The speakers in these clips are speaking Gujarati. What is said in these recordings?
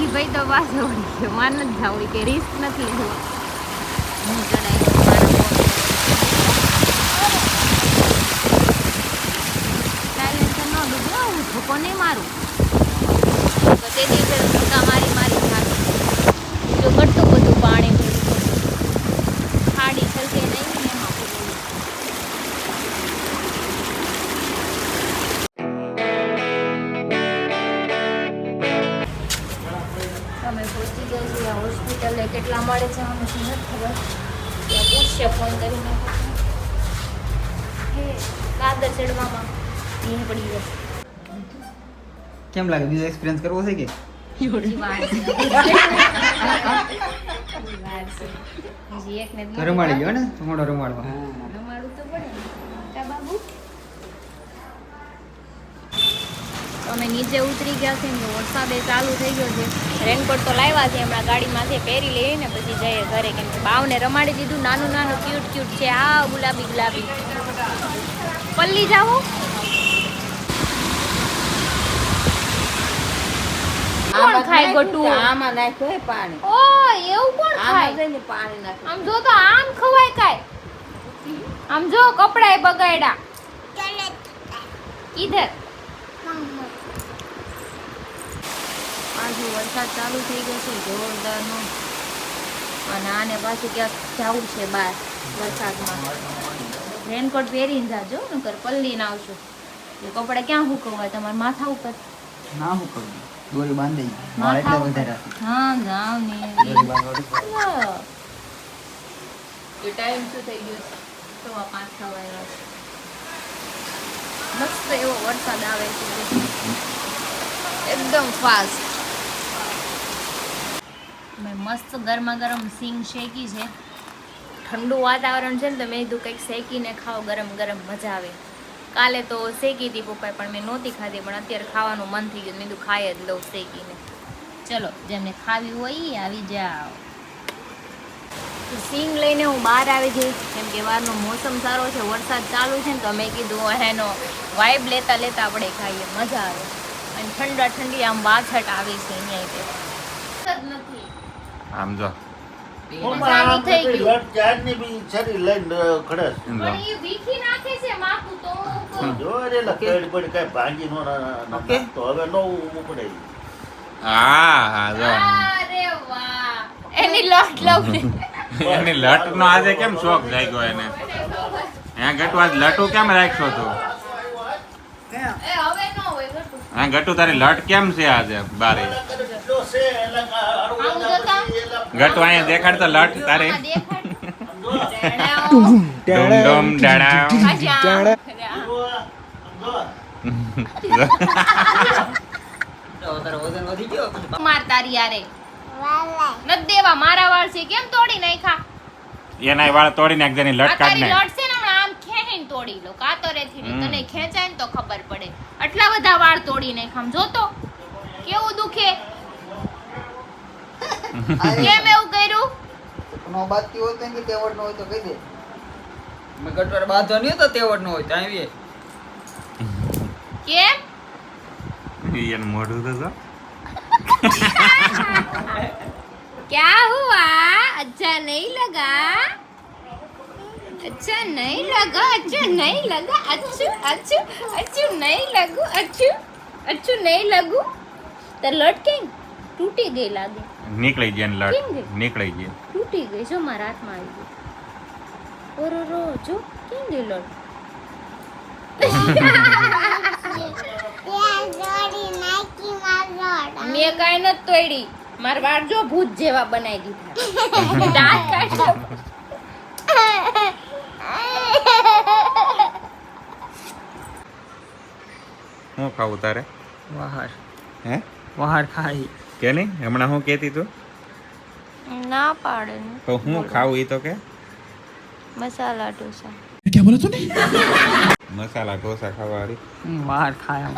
ઈ ભાઈ તો પાછો વળી ગયો, માન જ જાવડી કે રિસ્ક નથી લેવું. હું ચડાઈ દઉં મારા ફોન. સાયલેન્સર ન ડૂબે, હું ધોકો નહીં મારું. તો તે દિવસે ધક્કા મારી ખાતું. જો કેટલું બધું પાણી ભર્યું. ખાડી છલકે નહીં ને એમાં પૂરું. અમે પહોંચી ગયા છીએ હોસ્પિટલે. કેટલા મળે છે અમને નથી ખબર. ત્યાં પૂછશે ફોન કરીને. હે દાદર ચડવામાં એ પડી ગયો. કેમ લાગે બીજો એક્સપિરિયન્સ કરવો છે કે હજી વાર છે. હજી એકને જ મળે. રમાડી ગયો ને થોડો રમાડવા. રમાડવું તો પડે ને. કા બાબુ? તો અમે નીચે ઉતરી ગયા છે ને વરસાદ ચાલુ થઈ ગયો છે. રેનકોટ તો લાવ્યા છે હમણાં ગાડીમાંથી પહેરી લઈએ ને પછી જઈએ ઘરે. કેમ કે બાવને રમાડી દીધું. નાનું નાનું ક્યુટ ક્યુટ છે. આ ગુલાબી ગુલાબી પલ્લી જાઓ. કોણ ખાય ગટુ? આમાં નાખ્યું હોય પાણી. ઓ એવું કોણ આમાં ખાય? જઈને પાણી નાખ્યું. આમ જો તો આમ ખવાય કાય. આમ જો કપડાય બગાડ્યા. ચલે ઈધર મમ્મા આજુ વરસાદ ચાલુ થઈ ગયો છે જોરદારનો. અને આને પાછું ક્યાંક જવું છે બહાર વરસાદમાં. રેનકોટ પહેરીને જાજો નકર પલ્લીને આવશું. એ કપડાં ક્યાં સુકવવા? તમારા માથા ઉપર. ના હું કરું દોરી બાંધી મારે એટલે વધારે હતી. હા જાવ ને. દોરી બાંધવાડી લો. એ ટાઈમ શું થઈ ગયો છે? 5:15 વાગ્યા છે. મસ્ત એવો વરસાદ આવે છે એકદમ ફાસ્ટ. મેં મસ્ત ગરમા ગરમ સિંગ શેકી છે. ઠંડુ વાતાવરણ છે ને તો મેં કીધું કંઈક શેકીને ખાઓ ગરમ ગરમ મજા આવે. કાલે તો શેકી હતી પપ્પાએ પણ મેં નહોતી ખાધી. પણ અત્યારે ખાવાનું મન થઈ ગયું. મેં કીધું ખાઈ જ લઉં શેકીને. ચલો જેમને ખાવી હોય એ આવી જાઓ. તો સિંગ લઈને હું બહાર આવી ગઈ કેમ કે બહારનો મોસમ સારો છે. વરસાદ ચાલુ છે ને તો મેં કીધું એનો વાઇબ લેતા લેતા આપણે ખાઈએ મજા આવે. અને ઠંડા ઠંડી આમ વાછટ આવી છે અહીંયા નથી. આમ જો ચાલુ થઈ ગયું. ચારની બી છરી લઈને ખડે છે. પણ એ વીખી નાખે છે માથું તો જો રે લકેડ પડી કઈ ભાંગી નો તો હવે નો ઉપડે. હા જો અરે વાહ એની લોટ લઉં ને. એની લટ નો આજે કેમ શોખ જાગ્યો એને? અહીંયા ગટુ આજ લટુ કેમ રાખ્યો તું? એ હવે નો હોય ગટુ. હા ગટુ તારી લટ કેમ છે આજે બારે? એટલો છે એટલે આવું જોતા? ગટુ અહીંયા દેખાડ તો લટ તારે. આ દેખાડ. ડેડાઓ. ડુમ ડુમ ડડાવ. અચ્છા. તારો વજન વધી ગયો. માર તારી યારે વાલા નત દેવા મારા વાળ છે કેમ તોડી નાખ્યા? એના વાળ તોડી નાખ જેની લટ આ કાઢ તારી નાખ. લટ છે ને હમણાં આમ ખેંચીને તોડી લો કાતરેથી ને તને ખેંચાય ને તો ખબર પડે. આટલા બધા વાળ તોડી નાખ્યા આમ જોતો કેવું દુખે. કેમ એવું કર્યું? નો બાદતી હોય તો કે તેવડ નો હોય તો કહી દે. મેં ગટવાર બાંધો નહીં તો તેવડ નો હોય તો આવીએ. કેમ? એનું મોઢું તો જો. क्या हुआ? अच्छा नहीं लगा? अच्छा नहीं लगा? अच्छा नहीं लगा? अच्छू अच्छू अच्छू नहीं लगू? अच्छू अच्छू नहीं लगू? तो लट के टूटी गई लागे. નીકળી ગઈ એની કેમ ગઈ? લટ નીકળી ગઈ. તૂટી ગઈ જો મારા હાથમાં આવી ગઈ. ઓરો જો કેમ ગઈ લટ? ત્યાં જોડી નાખી મારો મેં કાંઈ નથી તોડી. મારા વાળ જો ભૂત જેવા બનાવી દીધા. દાંત કાઢ્યા. હું ખાવું તારે? વહાર હે વહાર ખાઈ. કે નહીં? હમણાં હું કહેતી તું? ના પાડે ને તો હું ખાવું એ તો કે? મસાલા ઢોસા. મસાલા ઢોસા ખાવાળી. વહાર ખાય.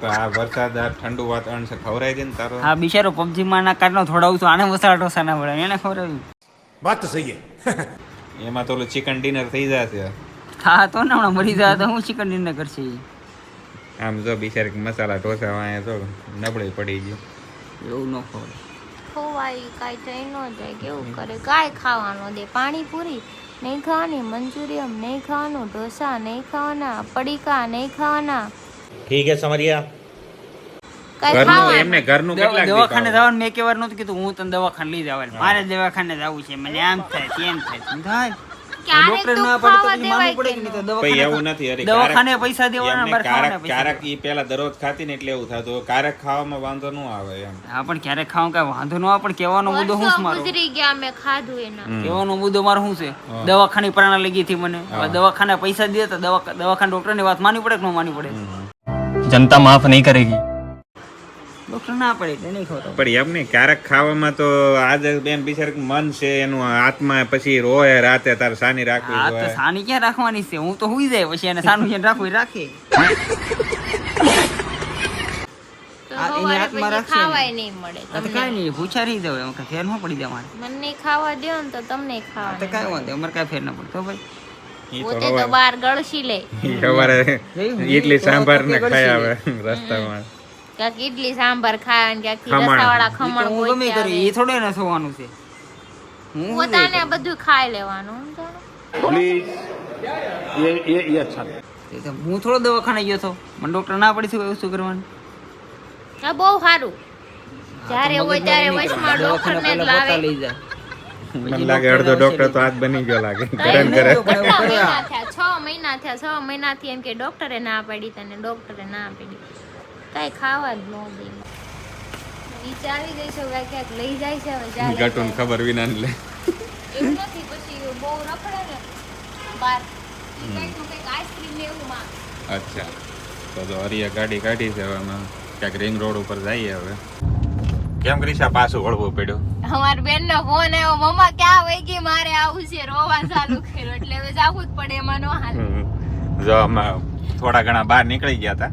તો આ વરસાદ આ ઠંડુ વાતાવરણ છે ખવરાઈ ગઈ ને તારો? હા બિચારો પબજી માં ના કાઢનો થોડાવું તો આને મસાલા ઢોસા ના પડે એને ખવડાવ્યું. बात तो सही है. એમાં તો ઓલું ચિકન ડિનર થઈ જશે. હા તો ને હમણાં મરી જાય તો હું ચિકન ડિનર કરશે. આમ જો બિચારી મસાલા ઢોસા અહીંયા જો નબળી પડી ગયું. એવું ન ખવાય. ખવાય કાંઈ થઈ ન જાય કેવું કરે કાંઈ ખાવાનો દે પાણીપુરી નહીં ખાવાની મંચુરિયમ નહીં ખાવાનું ઢોસા નહીં ખાવાના પડીકા નહીં ખાવાના ठीक है समझ गया કાંઈ ઘરનું ખાવાનું એમને ઘરનું કેટલાક દી દવાખાને ખાવાનું? જવાનું મેં એક વાર નહોતું કીધું હું તને દવાખાને લઈ જવાનું મારે દવાખાને જવું છે મને આમ થાય તેમ થાય સમજાય ક્યારેક ડોક્ટર તો ના પડે તો ખાવા પછી માનવું દેવાય પડે કે કે નહીં તો ન? ભાઈ દવાખાને એવું નથી અરે દવાખાને પૈસા દેવાના એમને બાર ખાવાના ક્યારેક પૈસા ક્યારેક ઈ પેલા દરરોજ ખાતી ને એટલે એવું થતું ક્યારેક ખાવામાં વાંધો ન આવે એમ હા પણ ક્યારેક ખાવું કઈ વાંધો ન આવે પણ કહેવાનો મુદ્દો શું છે વર્ષો મારો ગુજરી ગયા મેં ખાધું એના હમ. કહેવાનો મુદ્દો મારો શું છે હા. દવાખાને પ્રાણા લગી હતી મને હવે હા. દવાખાને પૈસા દે તો દવાખાને ડોક્ટરની વાત માનવી પડે કે ન માનવી પડે હમ. जनता माफ नहीं करेगी ડોક્ટર ના પડે એટલે નહીં ખવડાવવું. પણ એમ નહીં ક્યારેક ખાવામાં તો આજે બેન બિચારી મન છે એનું આત્મા પછી રોય રાતે તારે સાની રાખવી હા તો જોઈએ. સાની ક્યાં રાખવાની છે હું તો હુઈ જાય પછી એને સાનું ક્યાં રાખવું એ રાખે તો આ એની સવારે આત્મા પછી રાખશે ને. ખાવાય નહીં મળે આ તો તમને કાંઈ નહીં ભૂછા રહી જાવ એમાં કાંઈ ફેર ન પડી જાય મારે મને ખાવા દો ને તો તમને આ તો ખાવા કાંઈ વાંધો અમારે કાંઈ ફેર ન પડતો ભાઈ ઈ તો પોતે તો હવારે- બહાર ગળસી લે ઈ હવારે ઇડલી તો સાંભાર ને પોતે ખાઈ ગળસી આવે રસ્તામાં ક્યાંક ઇડલી સાંભાર ખાય ને ક્યાંક ખમણ. રસાવાળા ઈ તો ખમણ હું ગમે ગોતી કરી આવે. એ થોડે ને થવાનું છે હું શું પોતાને કરું? બધું ખાઈ લેવાનું સમજાણું? प्लीज ये अच्छा नहीं। એ તો હું થોડો દવાખાને ગયો હતો મને ડોક્ટર ના પડી શું શું કરવાનું આ બહુ સારું જ્યારે તો હોય મગજમારી ત્યારે નહીં વચમાં કરવાની. ડોક્ટરને જ દવાખાને પહેલા પોતા લાવે લઈ જાય મને લાગે અડધો ડોક્ટર તો આજ બની ગયો લાગે કરે ને કરે કેટલા મહિના થયા 6 મહિના થયા 6 મહિનાથી એમ કે ડોક્ટરે ના પાડી તને ડોક્ટરે ના પાડી કાંઈ ખાવા જ ન દે નીચે આવી ગઈ છે હવે ક્યાંક લઈ જાય છે હવે જા લઈ ગટુન જાય. ખબર વિના ને લે એવું નથી પછી બહુ રખડે ને બાર ઈ કંઈક નું કંઈક આઈસ્ક્રીમ ને એવું માંગે અચ્છા તો હરિયા ગાડી કાઢી છે હવે અમે ક્યાંક રિંગ રોડ ઉપર જઈએ હવે કેમ કરીશા પાછું વળવું પડ્યું અમારી બેન નો ફોન આવ્યો મમ્મા ક્યાં વહી ગઈ મારે આવું છે રોવા ચાલુ કર્યો એટલે હવે જાવું જ પડે એમાં નો હાલ જો અમે થોડા ઘણા બહાર નીકળી ગયા હતા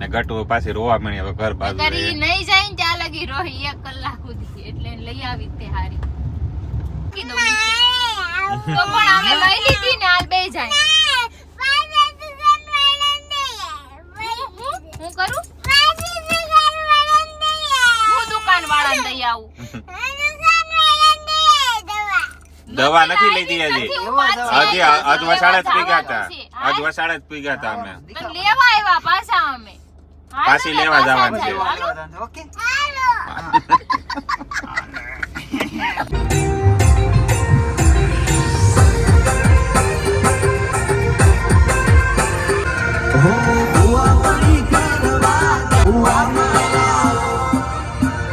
ને ગટુ પાછી રોવા મળી હવે ઘર બાજુ કરી રહે. નહીં જાય ને ત્યાં લગી રોહી 1 કલાક સુધી એટલે લઈ આવી તે હારી કીધું નીચે. તો પણ અમે લઈ લીધી ને હાલ બે જાય હું કરું હું દુકાન વાળાને દઈ આવું દવા નથી લીધી હજી નથી, હું પાછી હજી અધ વસાડે જ પીગા હતા જવાનું છે. અધ વસાડે જ પીગા હતા અમે અને લેવા આવ્યા પાછા અમે હાલો પાછી ને, લેવા પાછા જવાનું છે. જાય, હાલો. ઓકે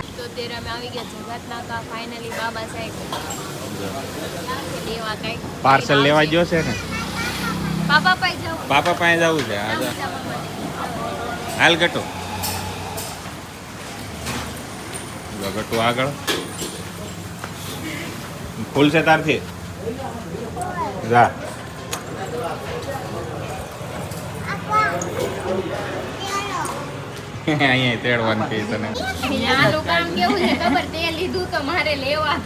તો તેરે અમે આવી ગયા જગતનાકા ફાઇનલી બાબા સાહેબ લેવા કઈક પાર્સલ લેવા ગયો છે ને બાબા પાસે જાવ પાપા પાસે જવું છે આજે હાલ ગટુ જો ગટુ આગળ ખુલશે તારથી જા અહીંયા તેડવાનું કે તને આનું કામ કેવું છે ખબર તે લીધું તો મારે લેવા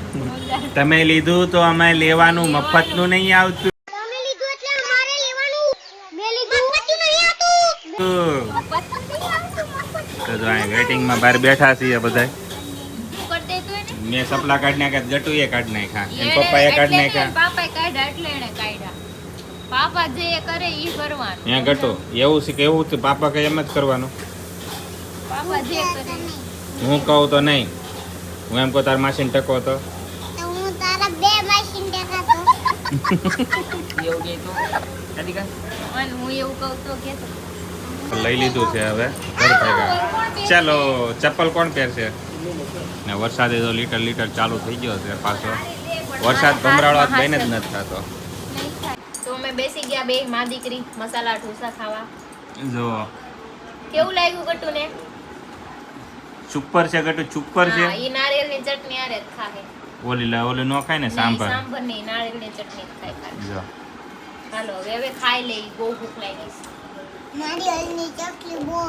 તમે લીધું તો અમે લેવાનું મફતનું નહીં આવતું તો જો અહીં વેટિંગમાં બહાર બેઠા છીએ બધા કરતે તો એને મેં સપલા કાઢી નાખ્યા ગટુએ કાઢી નાખ્યા એન એને પપ્પાએ કાઢી એટલે નાખ્યા પાપાએ કાઢ્યા એટલે એને કાઢ્યા પાપા જે કરે ઈ કરવાનું ત્યાં ગટુ એવું છે કે એવું છે પાપા કઈ એમ જ કરવાનું પાપા જે કરે હું કહું તો નહીં હું એમ કહું તાર માસીને ટકો તો હું તારા બે મશીન દેખાતો એવું કે તો રાધિકા અને હું એવું કહું તો કે લઈ લીધું છે હવે ઘર ભેગા ચાલો ચપ્પલ કોણ પહેરશે ને વરસાદે તો લીટર લીટર ચાલુ થઈ ગયો છે પાછો વરસાદ ભમરાળો બેન જ નથી થતો તો અમે બેસી ગયા બે માં દીકરી મસાલા ઢોસા ખાવા જો કેવું લાગ્યું ગટુ ને ચુપ્પર છે ગટુ ચુપ્પર છે ઈ નારિયેળની ચટણી આરે જ ખાહે ઓલી નો ખાય ને નહીં, સાંભર સાંભર નહીં નારિયેળની ચટણી જ ખાય ખાલી. જો હાલો હવે ખાઈ લઈ બહુ ભૂખ લાગી છે નારિયેળની ચકલી બહુ